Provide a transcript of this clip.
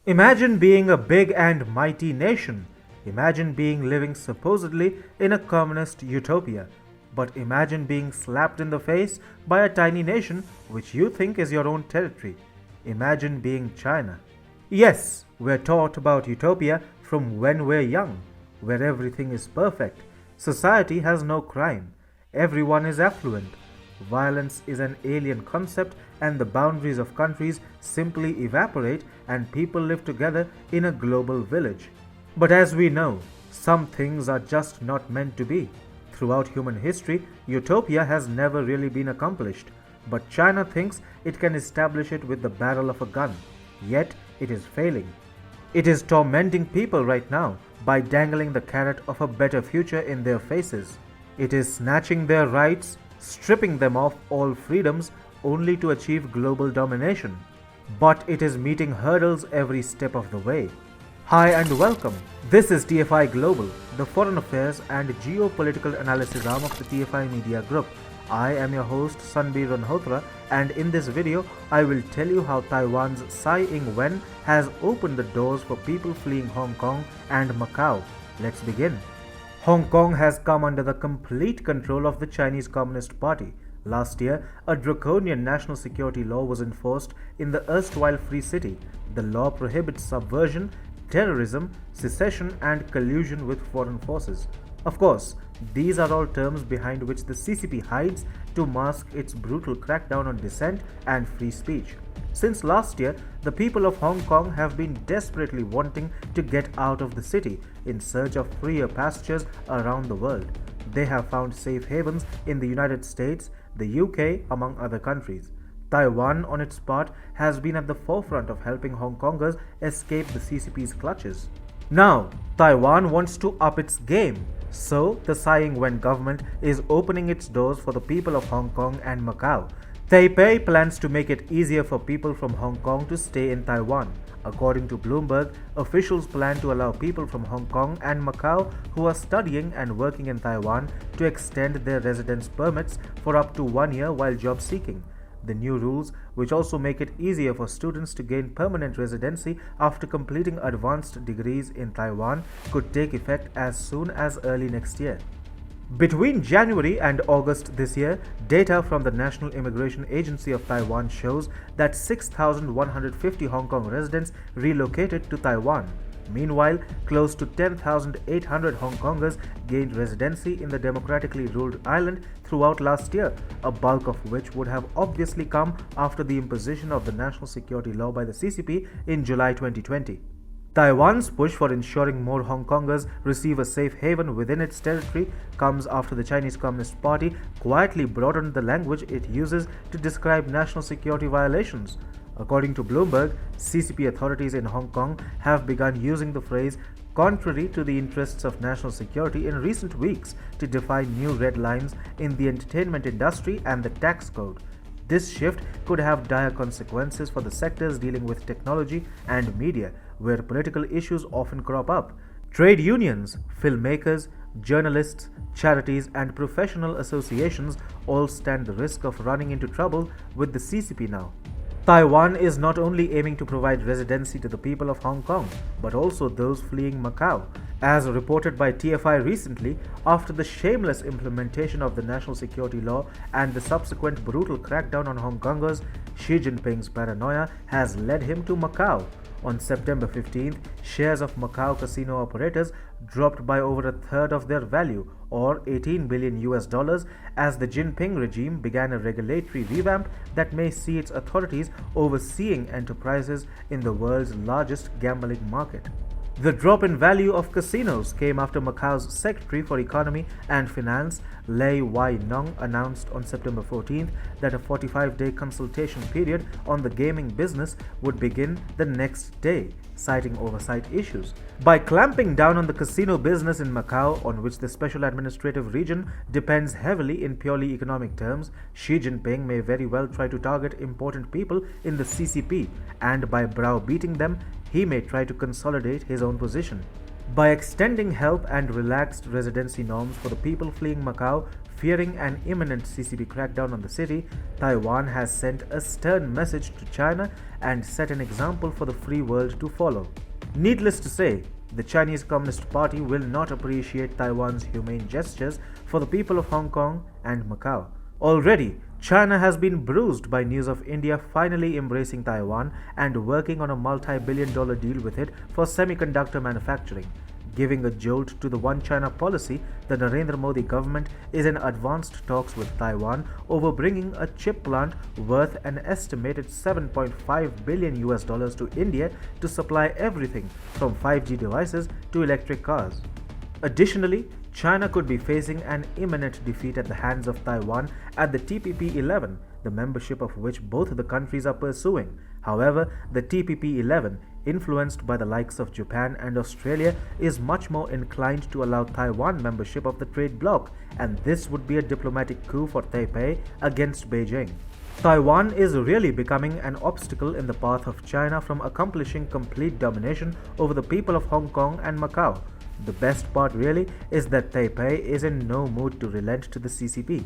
Imagine being a big and mighty nation. Imagine being living supposedly in a communist utopia. But imagine being slapped in the face by a tiny nation which you think is your own territory. Imagine being China. Yes, we're taught about utopia from when we're young, where everything is perfect. Society has no crime. Everyone is affluent. Violence is an alien concept, and the boundaries of countries simply evaporate, and people live together in a global village. But as we know, some things are just not meant to be. Throughout human history, utopia has never really been accomplished, but China thinks it can establish it with the barrel of a gun. Yet, it is failing. It is tormenting people right now by dangling the carrot of a better future in their faces. It is snatching their rights, stripping them of all freedoms only to achieve global domination. But it is meeting hurdles every step of the way. Hi and welcome. This is TFI Global, the foreign affairs and geopolitical analysis arm of the TFI Media Group. I am your host Sanbir Ranhotra, and in this video I will tell you how Taiwan's Tsai Ing-wen has opened the doors for people fleeing Hong Kong and Macau. Let's begin. Hong Kong has come under the complete control of the Chinese Communist Party. Last year, a draconian national security law was enforced in the erstwhile free city. The law prohibits subversion, terrorism, secession and collusion with foreign forces. Of course, these are all terms behind which the CCP hides to mask its brutal crackdown on dissent and free speech. Since last year, the people of Hong Kong have been desperately wanting to get out of the city in search of freer pastures around the world. They have found safe havens in the United States, the UK, among other countries. Taiwan, on its part, has been at the forefront of helping Hong Kongers escape the CCP's clutches. Now, Taiwan wants to up its game. So, the Tsai Ing-wen government is opening its doors for the people of Hong Kong and Macau. Taipei plans to make it easier for people from Hong Kong to stay in Taiwan. According to Bloomberg, officials plan to allow people from Hong Kong and Macau who are studying and working in Taiwan to extend their residence permits for up to 1 year while job seeking. The new rules, which also make it easier for students to gain permanent residency after completing advanced degrees in Taiwan, could take effect as soon as early next year. Between January and August this year, data from the National Immigration Agency of Taiwan shows that 6,150 Hong Kong residents relocated to Taiwan. Meanwhile, close to 10,800 Hong Kongers gained residency in the democratically ruled island throughout last year, a bulk of which would have obviously come after the imposition of the national security law by the CCP in July 2020. Taiwan's push for ensuring more Hong Kongers receive a safe haven within its territory comes after the Chinese Communist Party quietly broadened the language it uses to describe national security violations. According to Bloomberg, CCP authorities in Hong Kong have begun using the phrase "contrary to the interests of national security" in recent weeks to define new red lines in the entertainment industry and the tax code. This shift could have dire consequences for the sectors dealing with technology and media, where political issues often crop up. Trade unions, filmmakers, journalists, charities, and professional associations all stand the risk of running into trouble with the CCP now. Taiwan is not only aiming to provide residency to the people of Hong Kong, but also those fleeing Macau. As reported by TFI recently, after the shameless implementation of the national security law and the subsequent brutal crackdown on Hong Kongers, Xi Jinping's paranoia has led him to Macau. On September 15th, shares of Macau casino operators dropped by over a third of their value, or $18 billion, as the Jinping regime began a regulatory revamp that may see its authorities overseeing enterprises in the world's largest gambling market. The drop in value of casinos came after Macau's Secretary for Economy and Finance, Lei Wai-nong, announced on September 14th that a 45-day consultation period on the gaming business would begin the next day, citing oversight issues. By clamping down on the casino business in Macau, on which the Special Administrative Region depends heavily in purely economic terms, Xi Jinping may very well try to target important people in the CCP, and by browbeating them, he may try to consolidate his own position. By extending help and relaxed residency norms for the people fleeing Macau, fearing an imminent CCP crackdown on the city, Taiwan has sent a stern message to China and set an example for the free world to follow. Needless to say, the Chinese Communist Party will not appreciate Taiwan's humane gestures for the people of Hong Kong and Macau. Already, China has been bruised by news of India finally embracing Taiwan and working on a multi-billion-dollar deal with it for semiconductor manufacturing. Giving a jolt to the One China policy, the Narendra Modi government is in advanced talks with Taiwan over bringing a chip plant worth an estimated 7.5 billion US dollars to India to supply everything from 5G devices to electric cars. Additionally, China could be facing an imminent defeat at the hands of Taiwan at the TPP-11, the membership of which both the countries are pursuing. However, the TPP-11, influenced by the likes of Japan and Australia, is much more inclined to allow Taiwan membership of the trade bloc, and this would be a diplomatic coup for Taipei against Beijing. Taiwan is really becoming an obstacle in the path of China from accomplishing complete domination over the people of Hong Kong and Macau. The best part really is that Taipei is in no mood to relent to the CCP.